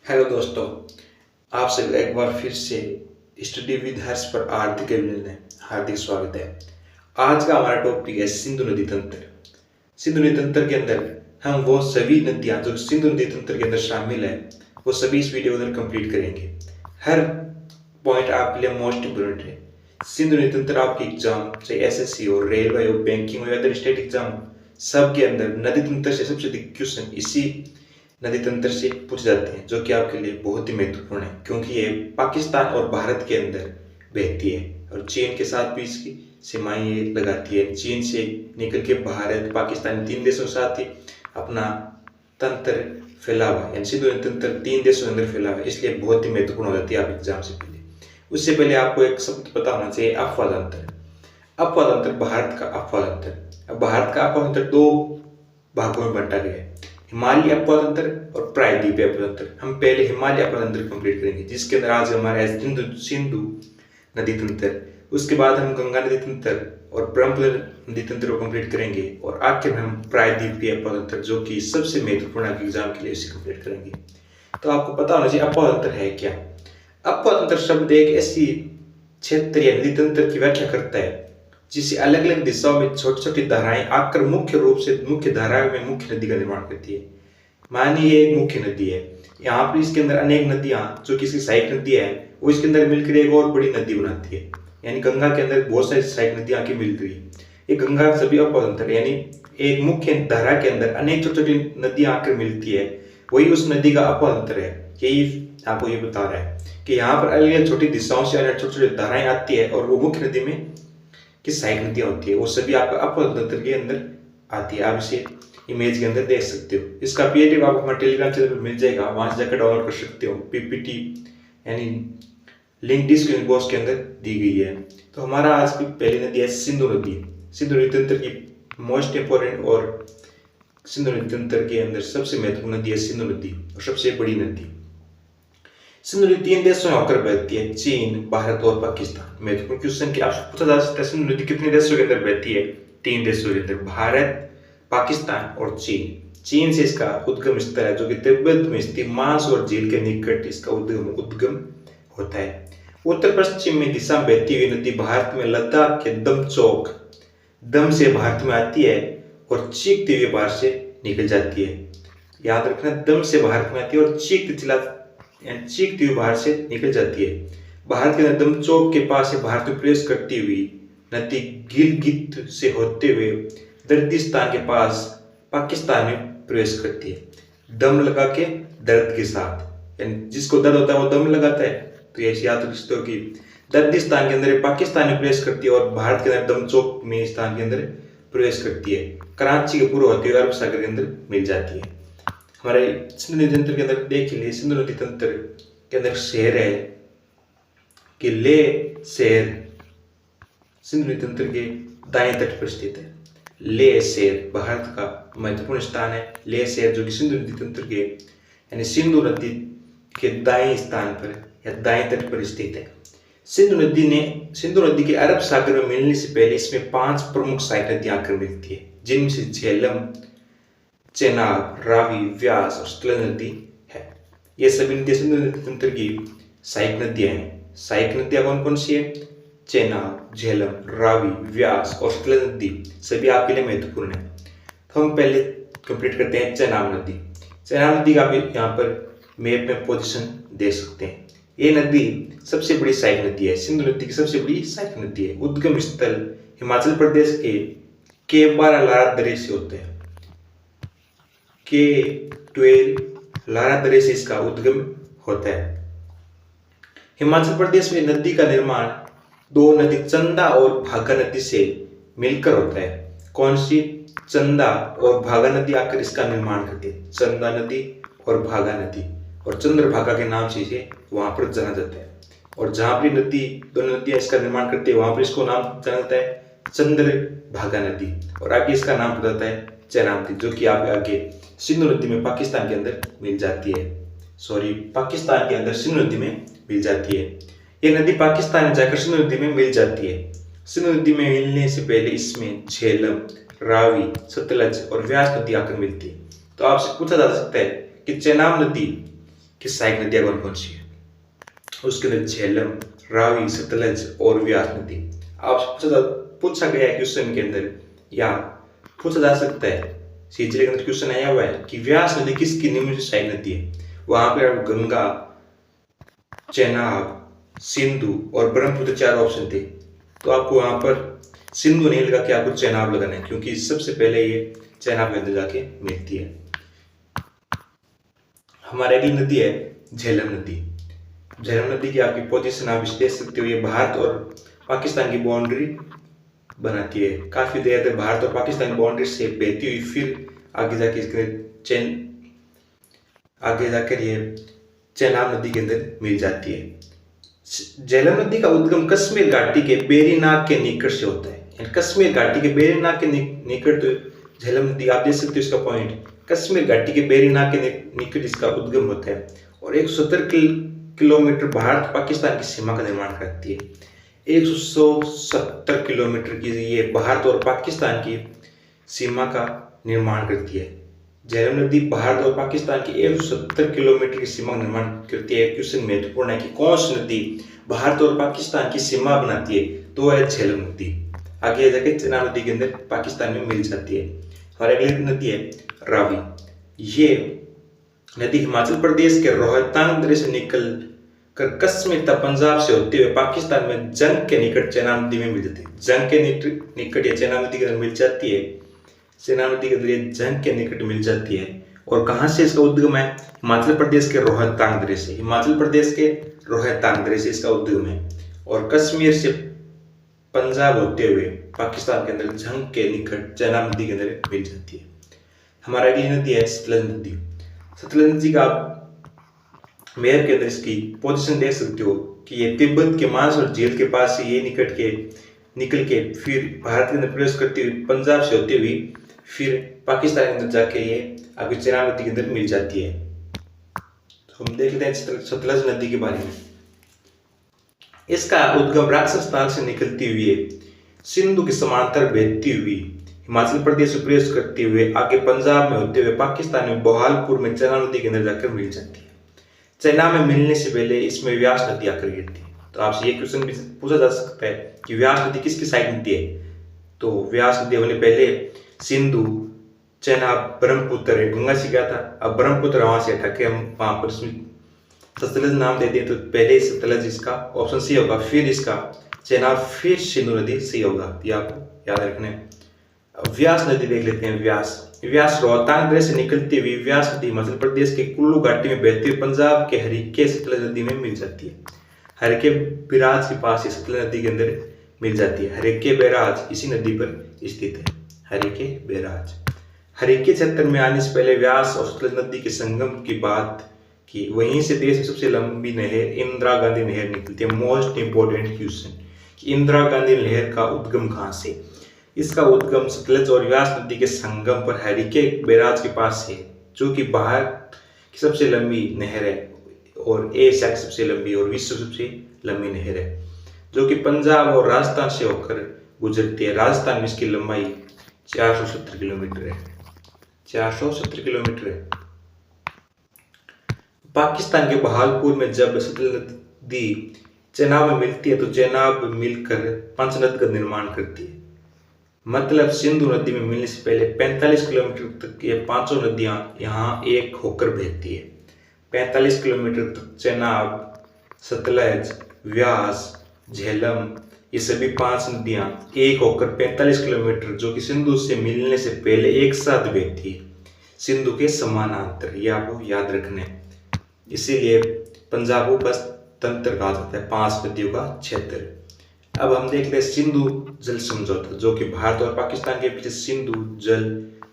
Hello दोस्तों, आप सभी एक बार फिर से स्टडी विद हर्ष पर हार्दिक अभिनंदन, हार्दिक स्वागत है। आज का हमारा टॉपिक है सिंधु नदी तंत्र। सिंधु नदी तंत्र के अंदर हम वो सभी नदियां जो सिंधु नदी तंत्र के अंदर शामिल है वो सभी इस वीडियो के अंदर कंप्लीट करेंगे। हर पॉइंट आपके लिए मोस्ट इम्पोर्टेंट है। सिंधु नदी तंत्र आपके एग्जाम चाहे एसएससी हो, रेलवे हो, बैंकिंग हो या अदर स्टेट एग्जाम हो, सब के अंदर नदी तंत्र से सबसे अधिक क्वेश्चन इसी नदी तंत्र से पूछ जाते हैं, जो कि आपके लिए बहुत ही महत्वपूर्ण है क्योंकि ये पाकिस्तान और भारत के अंदर बहती है और चीन के साथ भी इसकी सीमाएं ये लगाती है। चीन से निकल के भारत, पाकिस्तान, तीन देशों के साथ ही अपना तंत्र फैला हुआ है, यानी सिंधु नदी तंत्र तीन देशों के अंदर फैला हुआ है, इसलिए बहुत ही महत्वपूर्ण हो जाती है आप एग्जाम से पहले। उससे पहले आपको एक शब्द पता होना चाहिए, अपवाद तंत्र। अपवाद तंत्र भारत का अपवाद तंत्र। अब भारत का अपवाद तंत्र दो भागों में बांटा गया है, हिमालय अपवाद तंत्र और प्रायद्वीपीय अपवाद तंत्र। हम पहले हिमालय अपवाद तंत्र कंप्लीट करेंगे, जिसके अंदर आज हमारा है सिंधु नदी तंत्र। उसके बाद हम गंगा नदी तंत्र और ब्रह्मपुत्र नदी तंत्र को कंप्लीट करेंगे और आखिर में हम प्रायद्वीपीय अपवाद तंत्र, जो कि सबसे महत्वपूर्ण एग्जाम के लिए इसे कंप्लीट करेंगे। तो आपको पता होना चाहिए अपवाद तंत्र है क्या। अपवाद तंत्र शब्द एक ऐसी क्षेत्र या नदी तंत्र की व्याख्या करता है जिसे अलग अलग दिशाओं में छोटी छोटी धाराएं आकर मुख्य रूप से मुख्य धाराओं में मुख्य नदी का निर्माण करती है। मानिए ये एक मुख्य नदी है, यहाँ पर इसके अंदर अनेक नदियां जो कि इसकी सहायक नदियां है वो इसके अंदर मिलकर एक और बड़ी नदी बनाती है। यानी गंगा के अंदर बहुत सारी सहायक नदियां आके मिल रही है। ये गंगा सभी अपवाद तंत्र, यानी एक मुख्य धारा के अंदर अनेक छोटी छोटी नदियां आकर मिलती है, वही उस नदी का अपवाद तंत्र है। यही आपको ये बता रहा है कि यहाँ पर अलग अलग छोटी दिशाओं से अलग छोटी छोटी धाराएं आती है और वो मुख्य नदी में की सहायक नदियां होती है, वो सभी आपका अपवाद तंत्र के अंदर आती है। आप इसे इमेज के अंदर देख सकते हो। इसका पीडीएफ आपको हमारे टेलीग्राम चैनल पर मिल जाएगा, वहां से जाकर डाउनलोड कर सकते हो। पीपीटी यानी लिंक डिस्क्रिप्शन बॉक्स के अंदर दी गई है। तो हमारा आज की पहली नदी है सिंधु नदी। सिंधु नदी तंत्र की मोस्ट इंपोर्टेंट और सिंधु नदी तंत्र के अंदर सबसे महत्वपूर्ण नदी है सिंधु नदी और सबसे बड़ी नदी। सिंधु नदी तीन देशों में होकर बहती है, चीन, भारत और पाकिस्तान। महत्वपूर्ण क्वेश्चन की आपसे पूछा जा सकता है सिंधु नदी कितने देशों के अंदर बहती है? तीन देशों के अंदर, भारत, पाकिस्तान और चीन। चीन से इसका उद्गम स्थल है जो कि तिब्बत में स्थित मांस और झील के निकट इसका उद्गम होता है। उत्तर पश्चिम में दिशा में बहती हुई नदी भारत में लद्दाख के दमचौक दम से भारत में आती है और चीखते हुए बाहर से निकल जाती है। याद रखना, दम से भारत में आती है और चीखती हुई बाहर से निकल जाती है। भारत के दमचौक के पास से भारत में प्रवेश करती हुई नदी गिलगित से होते हुए दर्दिस्तान के पास पाकिस्तान में प्रवेश करती है। दम लगा के दर्द के साथ, यानी जिसको दर्द होता है वो दम लगाता है, तो ऐसी याद रख सकते हो कि दर्दिस्तान के अंदर पाकिस्तान में प्रवेश करती है और भारत के अंदर दमचौक में स्थान के अंदर प्रवेश करती है। कराची के पूर्व होते हुए अरब सागर के अंदर मिल जाती है। हमारे सिंधु नदी तंत्र के अंदर देख लीजिए, सिंधु नदी तंत्र के अंदर शहर है कि ले शहर सिंधु नदी तंत्र के दाएं तट पर स्थित है। ले शहर भारत का महत्वपूर्ण स्थान है। ले शहर जो कि सिंधु नदी तंत्र के यानी सिंधु नदी के दाएं स्थान पर या दाएं तट पर स्थित है। सिंधु नदी के अरब सागर में मिलने से पहले इसमें 5 प्रमुख सहायक नदियां आकर मिलती है, जिनमें से झेलम, चेनाब, रावी, व्यास और सतलज नदी है। ये सभी नदियां सिंधु नदी तंत्र की सहायक नदियां हैं। सहायक नदियां कौन कौन सी है? चेनाब, झेलम, रावी, व्यास और सतलज नदी सभी आपके लिए महत्वपूर्ण है। तो हम पहले कंप्लीट करते हैं चेनाब नदी। चेनाब नदी का आप यहाँ पर मैप में पोजीशन देख सकते हैं। ये नदी सबसे बड़ी सहायक नदी है, सिंधु नदी की सबसे बड़ी सहायक नदी है। उद्गम स्थल हिमाचल प्रदेश के 12 लारा दर्रे से होते हैं। K12 लारा दर्रे से इसका उद्गम होता है। हिमाचल प्रदेश में नदी का निर्माण दो नदी चंदा और भागा नदी से मिलकर होता है। कौन सी? चंदा और भागा नदी आकर इसका निर्माण करती है। चंदा नदी और भागा नदी, और चंद्रभागा के नाम से इसे वहां पर जाना जाता है। और जहां पर नदी दोनों नदियां इसका निर्माण करती है वहां पर इसको नाम जाना जाता है चंद्रभागा नदी, और आगे इसका नाम पड़ जाता है चेनाब नदी, जो कि आगे सिंधु नदी में पाकिस्तान के अंदर मिल जाती है। पाकिस्तान के अंदर सिंधु नदी में मिल जाती है। ये नदी पाकिस्तान में जाकर सिंधु नदी में मिल जाती है। सिंधु नदी में मिलने से पहले इसमें झेलम, रावी, सतलज और व्यास नदी आकर मिलती है। तो आपसे पूछा जा सकता है कि चेनाब नदी कि सहायक नदियाँ कौन कौन सी है। उसके अंदर झेलम, रावी, सतलज और व्यास नदी। आपसे पूछा गया है क्वेश्चन के अंदर, या पूछा जा सकता है सीजीएल के अंदर क्वेश्चन आया हुआ है कि व्यास नदी किसकी निम्न से सहायक नदी है। वहां पर गंगा, चेनाब, सिंधु और ब्रह्मपुत्र 4 ऑप्शन थे। तो आपको वहां पर सिंधु नहीं लगा के आपको चेनाब लगाना है, क्योंकि सबसे पहले ये चेनाब के अंदर जाके मिलती है। हमारी अगली नदी है झेलम नदी। झेलम नदी की आपकी पोजीशन आप देख सकते हो, ये भारत और पाकिस्तान की बाउंड्री बनाती है। काफी देर तक भारत और पाकिस्तान की बाउंड्री से बहती हुई फिर आगे जाकर ये चेनाब नदी के अंदर मिल जाती है। झेलम नदी का उद्गम कश्मीर घाटी के बेरीनाग के निकट से होता है। कश्मीर घाटी के बेरीनाग के निकट तो झेलम नदी आप देख सकते हो, इसका पॉइंट कश्मीर घाटी के बेरीनाग के निकट इसका उद्गम होता है और 170 किलोमीटर भारत पाकिस्तान की सीमा का निर्माण करती है। 170 किलोमीटर की ये भारत और पाकिस्तान की सीमा का निर्माण करती है। झेलम नदी भारत और पाकिस्तान की 170 किलोमीटर की सीमा का निर्माण करती है। क्वेश्चन महत्वपूर्ण है कि कौन सी नदी भारत और पाकिस्तान की सीमा बनाती है, तो है झेलम नदी। आगे जाके चेनाब नदी के अंदर पाकिस्तान में मिल जाती है। और अगली नदी है रावी। ये नदी हिमाचल प्रदेश के रोहतांग दर्रे से निकल कर कश्मीर तथा पंजाब से होते हुए पाकिस्तान में जंग के निकट चेनाब नदी में मिल जाती है। जंग के निकट ये चेनाब नदी के अंदर मिल जाती है। चेनाब नदी के अंदर ये जंग के निकट मिल जाती है। और कहाँ से इसका उद्गम है? हिमाचल प्रदेश के रोहतांग दर्रे से। हिमाचल प्रदेश के रोहतांग दर्रे से इसका उद्गम है और कश्मीर से पंजाब होते हुए पाकिस्तान के अंदर जंग के निकट चेनाब नदी के अंदर मिल जाती है। हमारा अगली नदी है सतलज नदी। सतलज नदी का आप मैप के अंदर इसकी पोजीशन देख सकते हो कि ये तिब्बत के मानसरोवर झील के पास से ये निकल के फिर भारत के अंदर प्रवेश करती हुई पंजाब से होते हुए फिर पाकिस्तान के अंदर जाके ये अभी चेनाब नदी के अंदर मिल जाती है। तो हम देख लेते हैं सतलज नदी के बारे में। इसका उद्गम राक्षस ताल से निकलती हुई सिंधु के समांतर बहती हुई हिमाचल प्रदेश में प्रवेश करते हुए आगे पंजाब में होते हुए पाकिस्तान में बहालपुर में चेनाब नदी के अंदर जाकर मिल जाती है। चेनाब में मिलने से पहले इसमें व्यास नदी आकर गिरती है। तो आपसे ये क्वेश्चन भी पूछा जा सकता है कि व्यास नदी किसकी सहायक नदी है। तो व्यास नदी होने पहले सिंधु, चेनाब, ब्रह्मपुत्र, गंगा से क्या था, अब ब्रह्मपुत्र वहां से हटा के हम वहां पर सतलज नाम दे दिए। तो पहले सतलज इसका ऑप्शन सी होगा, फिर इसका चेनाब, फिर सिंधु नदी सी होगा। ये आपको याद रखना है। व्यास नदी देख लेते हैं। व्यास रोहतांग दर्रे से निकलती हुई व्यास नदी हिमाचल प्रदेश के कुल्लू घाटी में बहती हुई पंजाब के हरिके सतलज नदी में मिल जाती है। हरिके बैराज के पास ये सतलज नदी के अंदर मिल जाती है। हरिके बैराज इसी नदी पर स्थित है। हरिके बैराज। हरिके क्षेत्र में आने से पहले व्यास और सतलज नदी के संगम की बात की। वहीं से देश में सबसे लंबी नहर इंदिरा गांधी नहर निकलती है। मोस्ट इंपोर्टेंट क्वेश्चन कि इंदिरा गांधी नहर का उद्गम कहाँ से? इसका उद्गम सतलज और व्यास नदी के संगम पर हरिके बैराज के पास है, जो कि भारत की सबसे लंबी नहर है और एशिया की सबसे लंबी और विश्व सबसे लंबी नहर है, जो कि पंजाब और राजस्थान से होकर गुजरती है। राजस्थान में इसकी लंबाई 470 किलोमीटर है। 470 किलोमीटर है। पाकिस्तान के बहालपुर में जब सतलज नदी चेनाब में मिलती है तो चेनाब मिलकर पंचनद का निर्माण करती है। मतलब सिंधु नदी में मिलने से पहले 45 किलोमीटर तक ये पांचों नदियां यहाँ एक होकर बहती है। 45 किलोमीटर तक चेनाब, सतलज, व्यास, झेलम ये सभी 5 नदियां एक होकर 45 किलोमीटर जो कि सिंधु से मिलने से पहले एक साथ बहती है, सिंधु के समानांतर। ये आपको याद रखना है। इसीलिए पंजाब को बस तंत्र कहा जाता है, 5 नदियों का क्षेत्र। अब हम देख रहे सिंधु जल समझौता, जो कि भारत और पाकिस्तान के बीच सिंधु जल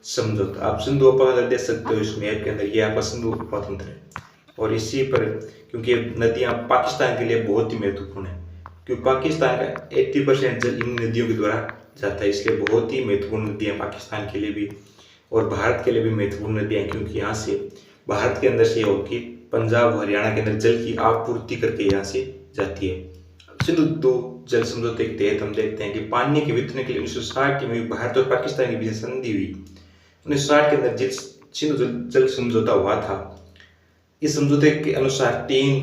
समझौता। आप सिंधु उपतंत्र देख सकते हो इस मैप के अंदर, ये आपका सिंधु उपतंत्र है। और इसी पर क्योंकि नदियां पाकिस्तान के लिए बहुत ही महत्वपूर्ण है, क्योंकि पाकिस्तान का 80% जल इन नदियों के द्वारा जाता है, इसलिए बहुत ही महत्वपूर्ण नदियां पाकिस्तान के लिए भी और भारत के लिए भी महत्वपूर्ण नदियां, क्योंकि यहाँ से भारत के अंदर से होकर पंजाब हरियाणा के अंदर जल की आपूर्ति करके यहाँ से जाती है। सिंधु दो जल समझौते के तहत हम देखते हैं कि पानी के वितरण के लिए 1960 में भारत और पाकिस्तान के बीच संधि हुई। 1960 के अंदर सिंधु जल समझौता हुआ था। इस समझौते के अनुसार 3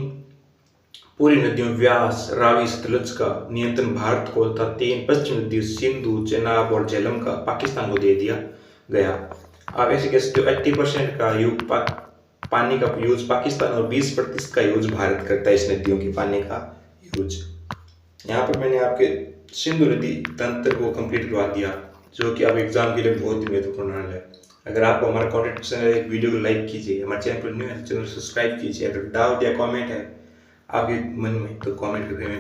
पूरी नदियों व्यास, रावी, सतलुज का नियंत्रण भारत को तथा 3 पश्चिमी नदियों सिंधु, चेनाब और झेलम का पाकिस्तान को दे दिया गया। आप ऐसे कह सकते हो 80% का पानी का यूज पाकिस्तान और 20% का यूज भारत करता है इस नदियों के पानी का यूज। यहाँ पर मैंने आपके सिंधु नदी तंत्र को कंप्लीट करवा दिया, जो कि अब एग्जाम के लिए बहुत ही महत्वपूर्ण है। अगर आपको हमारा कंटेंट पसंद है, एक वीडियो को लाइक कीजिए, हमारे चैनल पर न्यू है चैनल सब्सक्राइब कीजिए। अगर डाउट या कमेंट है आपके मन में तो कमेंट करके